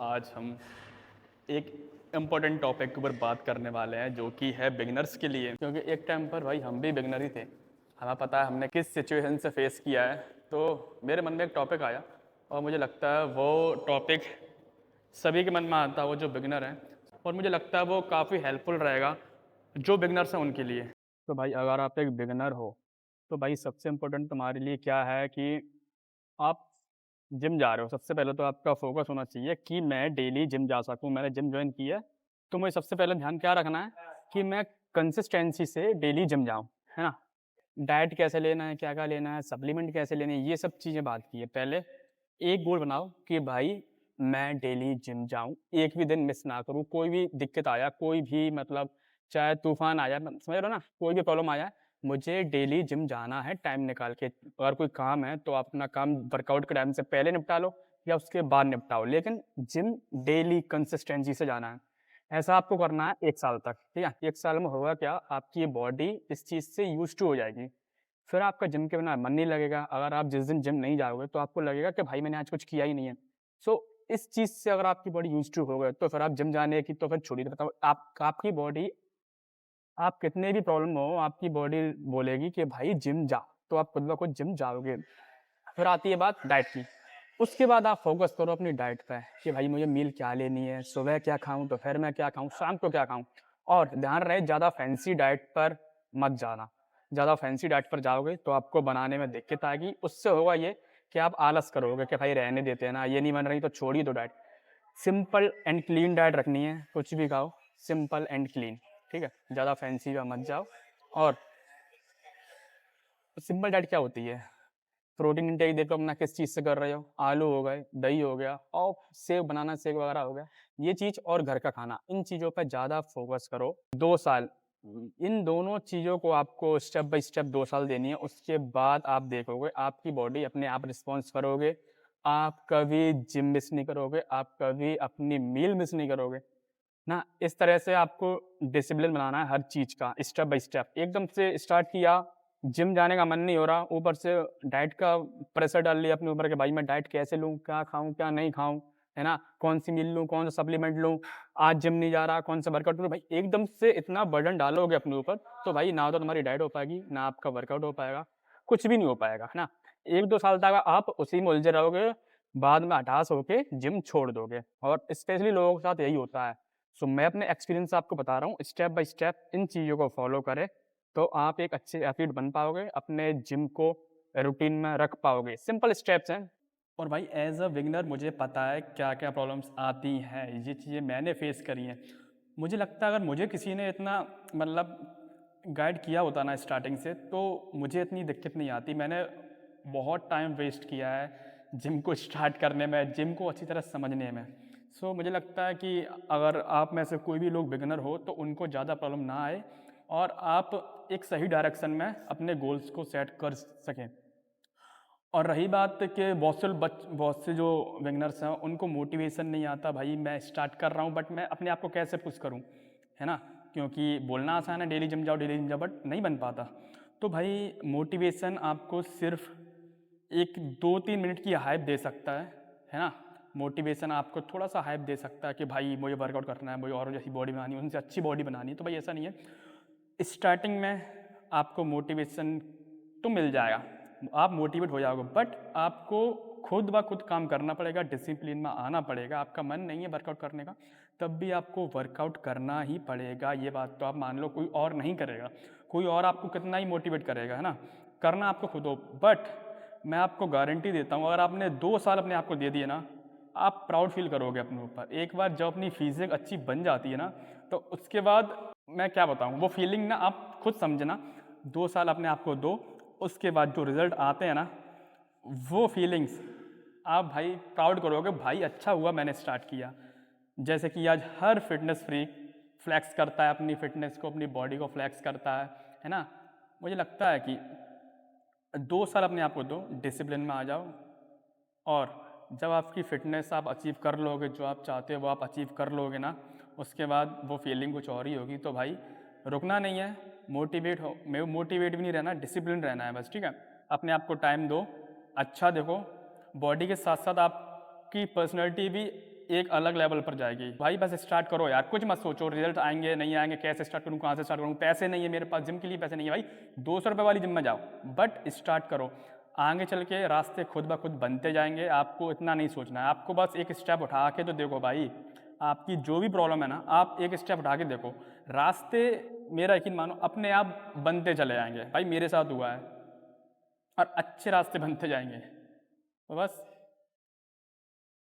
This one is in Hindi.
आज हम एक इम्पोर्टेंट टॉपिक के ऊपर बात करने वाले हैं जो कि है बिगिनर्स के लिए, क्योंकि एक टाइम पर भाई हम भी बिगिनर ही थे। हमें पता है हमने किस सिचुएशन से फेस किया है। तो मेरे मन में एक टॉपिक आया और मुझे लगता है वो टॉपिक सभी के मन में आता है, वो जो बिगिनर हैं, और मुझे लगता है वो काफ़ी हेल्पफुल रहेगा जो बिगिनर्स हैं उनके लिए। तो भाई अगर आप एक बिगिनर हो तो भाई सबसे इम्पोर्टेंट तुम्हारे लिए क्या है कि आप जिम जा रहे हो। सबसे पहले तो आपका फ़ोकस होना चाहिए कि मैं डेली जिम जा सकूँ। मैंने जिम जॉइन की है, तो मुझे सबसे पहले ध्यान क्या रखना है कि मैं कंसिस्टेंसी से डेली जिम जाऊँ, है ना? डाइट कैसे लेना है, क्या-क्या लेना है, सप्लीमेंट कैसे लेने हैं, ये सब चीज़ें बात की है। पहले एक गोल बनाओ कि भाई मैं डेली जिम जाऊँ, एक भी दिन मिस ना करूँ। कोई भी दिक्कत आया, कोई भी मतलब चाहे तूफ़ान आ जाए, म समझ रहे हो ना? कोई भी प्रॉब्लम आ जाए, मुझे डेली जिम जाना है टाइम निकाल के। अगर कोई काम है तो आप अपना काम वर्कआउट के टाइम से पहले निपटा लो या उसके बाद निपटाओ, लेकिन जिम डेली कंसिस्टेंसी से जाना है। ऐसा आपको करना है 1 साल तक, ठीक है? 1 साल में होगा क्या, आपकी बॉडी इस चीज़ से यूज़्ड टू हो जाएगी। फिर आपका जिम के बिना मन नहीं लगेगा। अगर आप जिस दिन जिम नहीं जाओगे तो आपको लगेगा कि भाई मैंने आज कुछ किया ही नहीं है। सो इस चीज़ से अगर आपकी बॉडी यूज़्ड टू हो गए तो फिर आप जिम जाने की तो फिर छोड़ ही दो। आपकी बॉडी, आप कितने भी प्रॉब्लम हो, आपकी बॉडी बोलेगी कि भाई जिम जा, तो आप खुद ब खुद जिम जाओगे। फिर आती है बात डाइट की। उसके बाद आप फ़ोकस करो अपनी डाइट पे कि भाई मुझे मील क्या लेनी है, सुबह क्या खाऊँ, दोपहर में क्या खाऊँ, शाम को क्या खाऊँ। और ध्यान रहे ज़्यादा फैंसी डाइट पर मत जाना। ज़्यादा फैंसी डाइट पर जाओगे तो आपको बनाने में दिक्कत आएगी। उससे होगा ये कि आप आलस करोगे कि भाई रहने देते हैं ना, ये नहीं बन रही तो छोड़ ही दो diet. Simple and clean diet रखनी है, कुछ भी खाओ, सिंपल एंड क्लीन, ठीक है? ज़्यादा फैंसी में मत जाओ। और सिंपल डाइट क्या होती है? प्रोटीन इंटेक देखो अपना किस चीज़ से कर रहे हो, आलू हो गए, दही हो गया और सेव, बनाना शेक वगैरह हो गया, ये चीज़ और घर का खाना, इन चीज़ों पे ज़्यादा फ़ोकस करो। 2 साल इन दोनों चीज़ों को आपको स्टेप बाय स्टेप 2 साल देनी है, उसके बाद आप देखोगे आपकी बॉडी अपने आप रिस्पॉन्स करोगे, आप कभी जिम मिस नहीं करोगे, आप कभी अपनी मील मिस नहीं करोगे। ना इस तरह से आपको डिसिप्लिन बनाना है हर चीज़ का, स्टेप बाय स्टेप। एकदम से स्टार्ट किया, जिम जाने का मन नहीं हो रहा, ऊपर से डाइट का प्रेशर डाल लिया अपने ऊपर कि भाई मैं डाइट कैसे लूँ, क्या खाऊँ, क्या नहीं खाऊँ, है ना? कौन-सी मील लूँ, कौन सा सप्लीमेंट लूँ, आज जिम नहीं जा रहा, कौन सा वर्कआउट करूँ। भाई एकदम से इतना बर्डन डालोगे अपने ऊपर, तो भाई ना तो तुम्हारी डाइट हो पाएगी, ना आपका वर्कआउट हो पाएगा, कुछ भी नहीं हो पाएगा, है ना? 1-2 साल तक आप उसी में उलझे रहोगे, बाद में हताश होके जिम छोड़ दोगे और स्पेशली लोगों के साथ यही होता है। सो मैं अपने एक्सपीरियंस से आपको बता रहा हूँ, स्टेप बाय स्टेप इन चीज़ों को फॉलो करें, तो आप एक अच्छे एथलीट बन पाओगे, अपने जिम को रूटीन में रख पाओगे। सिंपल स्टेप्स हैं। और भाई एज़ अ बिगिनर मुझे पता है क्या-क्या प्रॉब्लम्स आती हैं, ये चीज़ें मैंने फेस करी हैं। मुझे लगता है अगर मुझे किसी ने इतना मतलब गाइड किया होता ना स्टार्टिंग से, तो मुझे इतनी दिक्कत नहीं आती। मैंने बहुत टाइम वेस्ट किया है जिम को स्टार्ट करने में, जिम को अच्छी तरह समझने में। सो मुझे लगता है कि अगर आप में से कोई भी लोग बिगिनर हो तो उनको ज़्यादा प्रॉब्लम ना आए और आप एक सही डायरेक्शन में अपने गोल्स को सेट कर सकें। और रही बात कि बहुत से जो बिगिनर्स हैं उनको मोटिवेशन नहीं आता, भाई मैं स्टार्ट कर रहा हूँ बट मैं अपने आप को कैसे पुश करूँ, है ना? क्योंकि बोलना आसान है डेली जिम जाओ बट नहीं बन पाता। तो भाई मोटिवेशन आपको सिर्फ एक 2-3 मिनट की हाइप दे सकता है ना? मोटिवेशन आपको थोड़ा-सा हाइप दे सकता है कि भाई मुझे वर्कआउट करना है, मुझे और जैसी बॉडी बनानी है, उनसे अच्छी बॉडी बनानी है। तो भाई ऐसा नहीं है। स्टार्टिंग में आपको मोटिवेशन तो मिल जाएगा, आप मोटिवेट हो जाओगे बट आपको खुद ब खुद काम करना पड़ेगा, डिसिप्लिन में आना पड़ेगा। आपका मन नहीं है वर्कआउट करने का, तब भी आपको वर्कआउट करना ही पड़ेगा। ये बात तो आप मान लो, कोई और नहीं करेगा। कोई और आपको कितना ही मोटिवेट करेगा, है ना? करना आपको खुद हो। बट मैं आपको गारंटी देता हूँ, अगर आपने 2 साल अपने आप को दे दिए ना, आप प्राउड फील करोगे अपने ऊपर। एक बार जब अपनी फिज़िक अच्छी बन जाती है ना, तो उसके बाद मैं क्या बताऊँ, वो फीलिंग ना आप खुद समझना। 2 साल अपने आप को दो, उसके बाद जो रिज़ल्ट आते हैं ना, वो फीलिंग्स आप भाई प्राउड करोगे, भाई अच्छा हुआ मैंने स्टार्ट किया। जैसे कि आज हर फिटनेस फ्रीक फ्लेक्स करता है अपनी फिटनेस को, अपनी बॉडी को फ्लेक्स करता है ना? मुझे लगता है कि 2 साल अपने आप को दो, डिसिप्लिन में आ जाओ और जब आपकी फ़िटनेस आप अचीव कर लोगे, जो आप चाहते हो वो आप अचीव कर लोगे ना, उसके बाद वो फीलिंग कुछ और ही होगी। तो भाई रुकना नहीं है, मोटिवेट भी नहीं रहना, डिसिप्लिन रहना है बस, ठीक है? अपने आप को टाइम दो, अच्छा देखो, बॉडी के साथ-साथ आपकी पर्सनैलिटी भी एक अलग लेवल पर जाएगी। भाई बस स्टार्ट करो यार, कुछ मत सोचो रिजल्ट आएँगे, नहीं आएँगे, कैसे स्टार्ट करूँ, कहाँ से स्टार्ट करूँ, पैसे नहीं है मेरे पास, जिम के लिए पैसे नहीं है भाई, 200 रुपये वाली जिम में जाओ, बट स्टार्ट करो। आगे चल के रास्ते खुद ब खुद बनते जाएँगे, आपको इतना नहीं सोचना है, आपको बस एक स्टेप उठा के तो देखो भाई, आपकी जो भी प्रॉब्लम है ना, आप एक स्टेप उठा के देखो, रास्ते मेरा यकीन मानो अपने आप बनते चले जाएँगे। भाई मेरे साथ हुआ है और अच्छे रास्ते बनते जाएँगे। तो बस